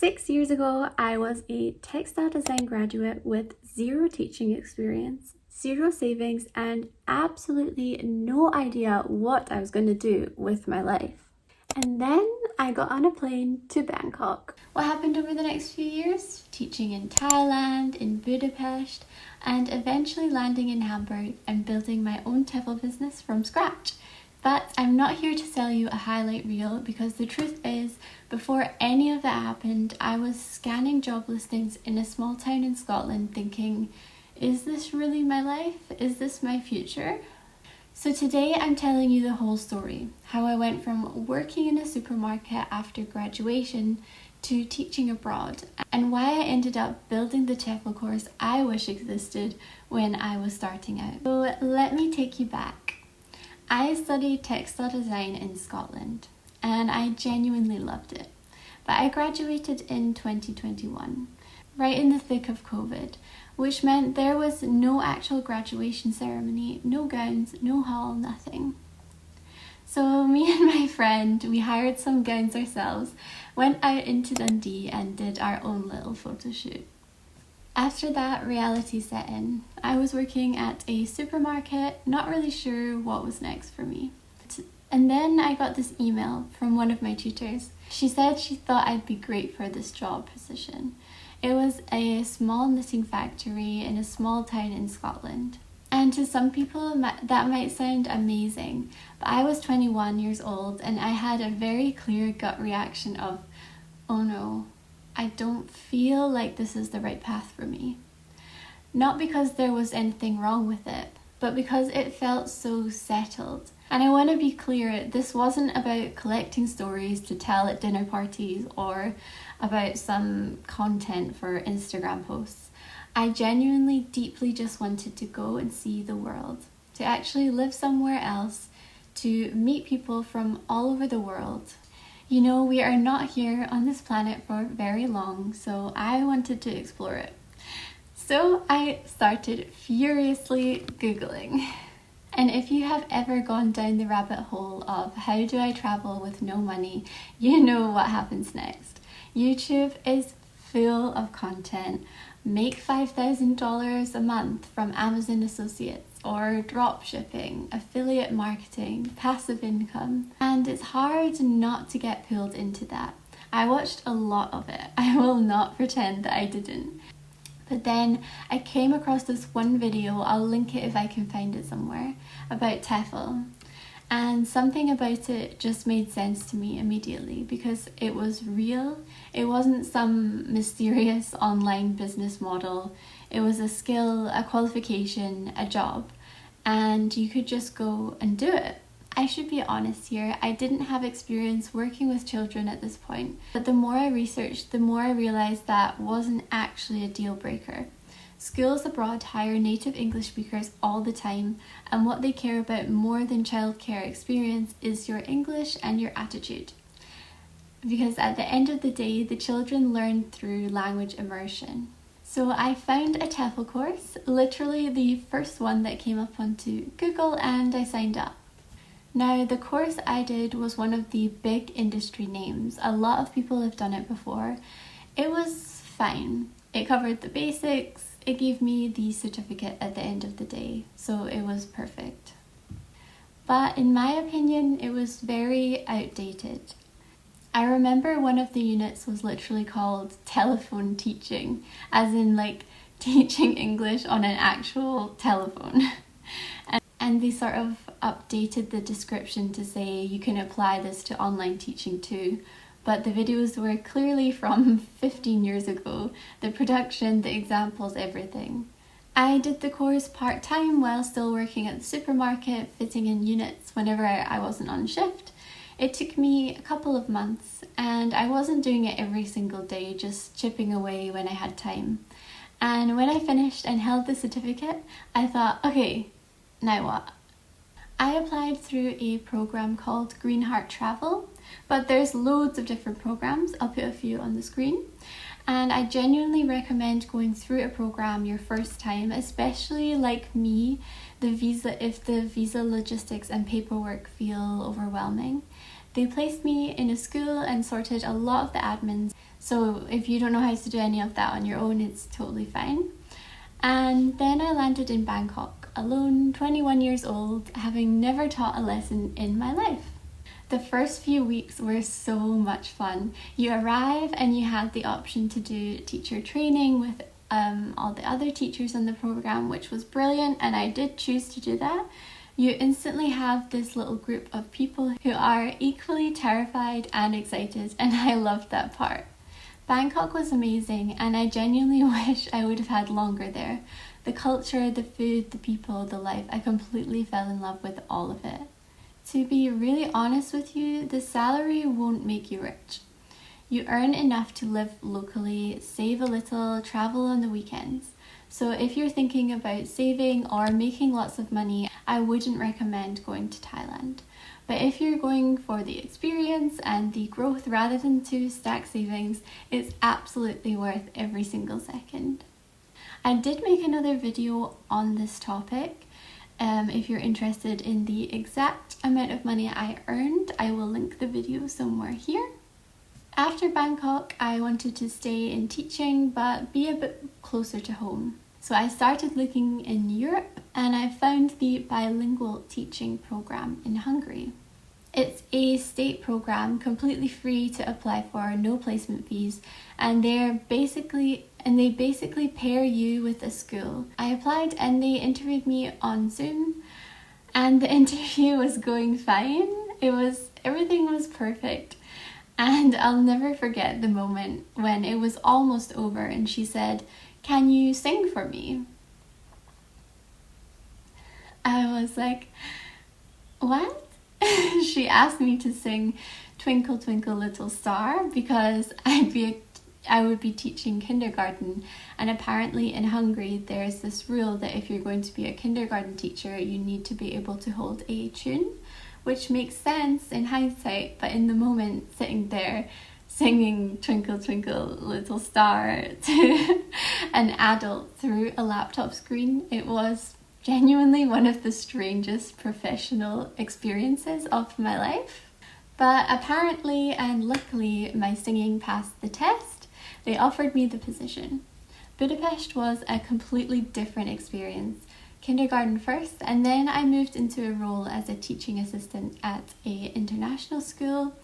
6 years ago, I was a textile design graduate with zero teaching experience, zero savings, and absolutely no idea what I was going to do with my life. And then I got on a plane to Bangkok. What happened over the next few years? Teaching in Thailand, in Budapest, and eventually landing in Hamburg and building my own TEFL business from scratch. But I'm not here to sell you a highlight reel, because the truth is, before any of that happened, I was scanning job listings in a small town in Scotland thinking, is this really my life? Is this my future? So today I'm telling you the whole story, how I went from working in a supermarket after graduation to teaching abroad, and why I ended up building the TEFL course I wish existed when I was starting out. So let me take you back. I studied textile design in Scotland and I genuinely loved it. But I graduated in 2021, right in the thick of COVID, which meant there was no actual graduation ceremony, no gowns, no hall, nothing. So me and my friend, we hired some gowns ourselves, went out into Dundee and did our own little photo shoot. After that, reality set in. I was working at a supermarket, not really sure what was next for me. And then I got this email from one of my tutors. She said she thought I'd be great for this job position. It was a small knitting factory in a small town in Scotland. And to some people that might sound amazing, but I was 21 years old and I had a very clear gut reaction of, oh no, I don't feel like this is the right path for me. Not because there was anything wrong with it, but because it felt so settled. And I want to be clear, this wasn't about collecting stories to tell at dinner parties or about some content for Instagram posts. I genuinely, deeply just wanted to go and see the world, to actually live somewhere else, to meet people from all over the world. You know, we are not here on this planet for very long, so I wanted to explore it. So I started furiously Googling. And if you have ever gone down the rabbit hole of how do I travel with no money, you know what happens next. YouTube is full of content. Make $5,000 a month from Amazon Associates, or drop shipping, affiliate marketing, passive income. And it's hard not to get pulled into that. I watched a lot of it. I will not pretend that I didn't. But then I came across this one video, I'll link it if I can find it somewhere, about TEFL. And something about it just made sense to me immediately, because it was real. It wasn't some mysterious online business model. It was a skill, a qualification, a job, and you could just go and do it. I should be honest here, I didn't have experience working with children at this point, but the more I researched, the more I realised that wasn't actually a deal breaker. Schools abroad hire native English speakers all the time, and what they care about more than childcare experience is your English and your attitude. Because at the end of the day, the children learn through language immersion. So I found a TEFL course, literally the first one that came up onto Google, and I signed up. Now, the course I did was one of the big industry names. A lot of people have done it before. It was fine. It covered the basics. It gave me the certificate at the end of the day, so it was perfect. But in my opinion, it was very outdated. I remember one of the units was literally called telephone teaching, as in like teaching English on an actual telephone. And they sort of updated the description to say you can apply this to online teaching too. But the videos were clearly from 15 years ago. The production, the examples, everything. I did the course part-time while still working at the supermarket, fitting in units whenever I wasn't on shift. It took me a couple of months, and I wasn't doing it every single day, just chipping away when I had time. And when I finished and held the certificate, I thought, okay, now what? I applied through a program called Green Heart Travel, but there's loads of different programs. I'll put a few on the screen. And I genuinely recommend going through a program your first time, especially like me, if the visa logistics and paperwork feel overwhelming. They placed me in a school and sorted a lot of the admins. So if you don't know how to do any of that on your own, it's totally fine. And then I landed in Bangkok, alone, 21 years old, having never taught a lesson in my life. The first few weeks were so much fun. You arrive and you have the option to do teacher training with all the other teachers in the program, which was brilliant, and I did choose to do that. You instantly have this little group of people who are equally terrified and excited, and I loved that part. Bangkok was amazing, and I genuinely wish I would have had longer there. The culture, the food, the people, the life, I completely fell in love with all of it. To be really honest with you, the salary won't make you rich. You earn enough to live locally, save a little, travel on the weekends. So if you're thinking about saving or making lots of money, I wouldn't recommend going to Thailand. But if you're going for the experience and the growth rather than to stack savings, it's absolutely worth every single second. I did make another video on this topic. If you're interested in the exact amount of money I earned, I will link the video somewhere here. After Bangkok, I wanted to stay in teaching but be a bit closer to home. So I started looking in Europe and I found the bilingual teaching program in Hungary. It's a state program, completely free to apply for, no placement fees, and they basically pair you with a school. I applied and they interviewed me on Zoom, and the interview was going fine. Everything was perfect. And I'll never forget the moment when it was almost over and she said, "Can you sing for me?" I was like, what? She asked me to sing Twinkle Twinkle Little Star because I would be teaching kindergarten, and apparently in Hungary there's this rule that if you're going to be a kindergarten teacher you need to be able to hold a tune, which makes sense in hindsight, but in the moment sitting there singing Twinkle Twinkle Little Star to an adult through a laptop screen, it was genuinely one of the strangest professional experiences of my life. But apparently and luckily my singing passed the test. They offered me the position. Budapest was a completely different experience. Kindergarten first, and then I moved into a role as a teaching assistant at an international school.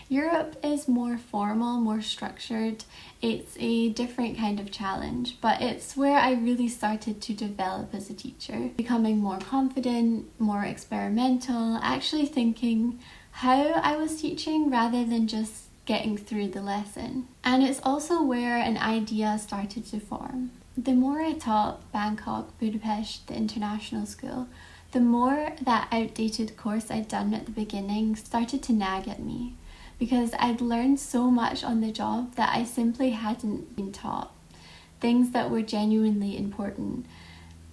Europe is more formal, more structured. It's a different kind of challenge, but it's where I really started to develop as a teacher, becoming more confident, more experimental, actually thinking how I was teaching rather than just getting through the lesson. And it's also where an idea started to form. The more I taught Bangkok, Budapest, the international school, the more that outdated course I'd done at the beginning started to nag at me, because I'd learned so much on the job that I simply hadn't been taught, things that were genuinely important.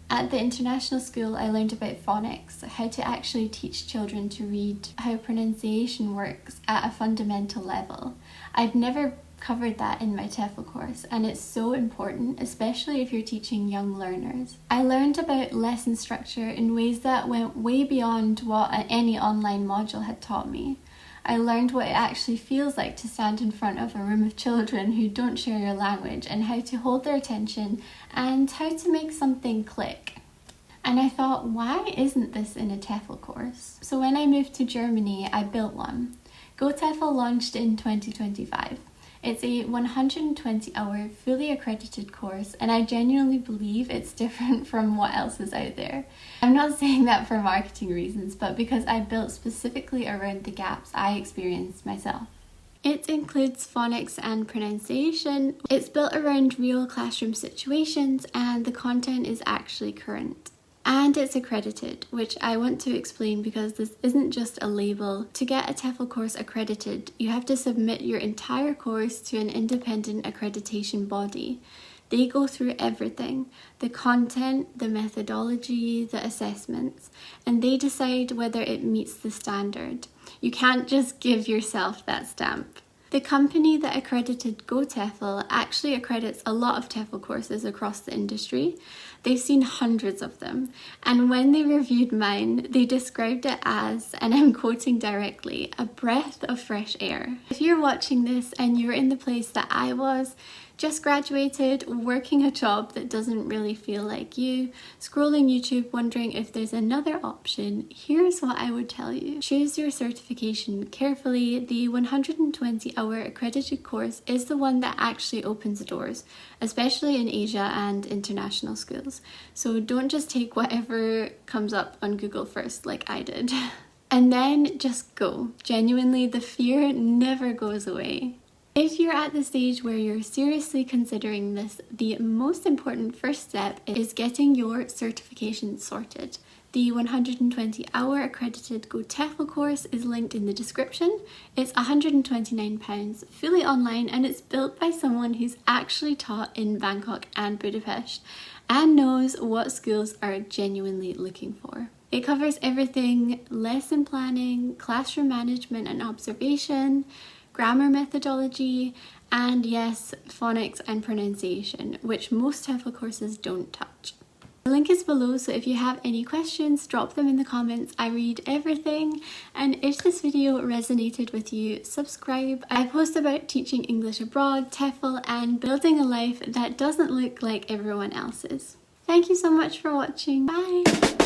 At the international school, I learned about phonics, how to actually teach children to read, how pronunciation works at a fundamental level. I'd never covered that in my TEFL course, and it's so important, especially if you're teaching young learners. I learned about lesson structure in ways that went way beyond what any online module had taught me. I learned what it actually feels like to stand in front of a room of children who don't share your language, and how to hold their attention and how to make something click. And I thought, why isn't this in a TEFL course? So when I moved to Germany, I built one. GoTEFL launched in 2025. It's a 120-hour fully accredited course, and I genuinely believe it's different from what else is out there. I'm not saying that for marketing reasons, but because I built specifically around the gaps I experienced myself. It includes phonics and pronunciation. It's built around real classroom situations, and the content is actually current. And it's accredited, which I want to explain because this isn't just a label. To get a TEFL course accredited, you have to submit your entire course to an independent accreditation body. They go through everything, the content, the methodology, the assessments, and they decide whether it meets the standard. You can't just give yourself that stamp. The company that accredited Go TEFL actually accredits a lot of TEFL courses across the industry. They've seen hundreds of them, and when they reviewed mine, they described it as, and I'm quoting directly, a breath of fresh air. If you're watching this and you're in the place that I was, just graduated, working a job that doesn't really feel like you, scrolling YouTube wondering if there's another option, here's what I would tell you. Choose your certification carefully. The 120-hour accredited course is the one that actually opens the doors, especially in Asia and international schools. So don't just take whatever comes up on Google first like I did. And then just go. Genuinely, the fear never goes away. If you're at the stage where you're seriously considering this, the most important first step is getting your certification sorted. The 120-hour accredited Go TEFL course is linked in the description. It's £129, fully online, and it's built by someone who's actually taught in Bangkok and Budapest and knows what schools are genuinely looking for. It covers everything: lesson planning, classroom management and observation, grammar methodology, and yes, phonics and pronunciation, which most TEFL courses don't touch. The link is below, so if you have any questions, drop them in the comments. I read everything, and if this video resonated with you, subscribe. I post about teaching English abroad, TEFL, and building a life that doesn't look like everyone else's. Thank you so much for watching. Bye!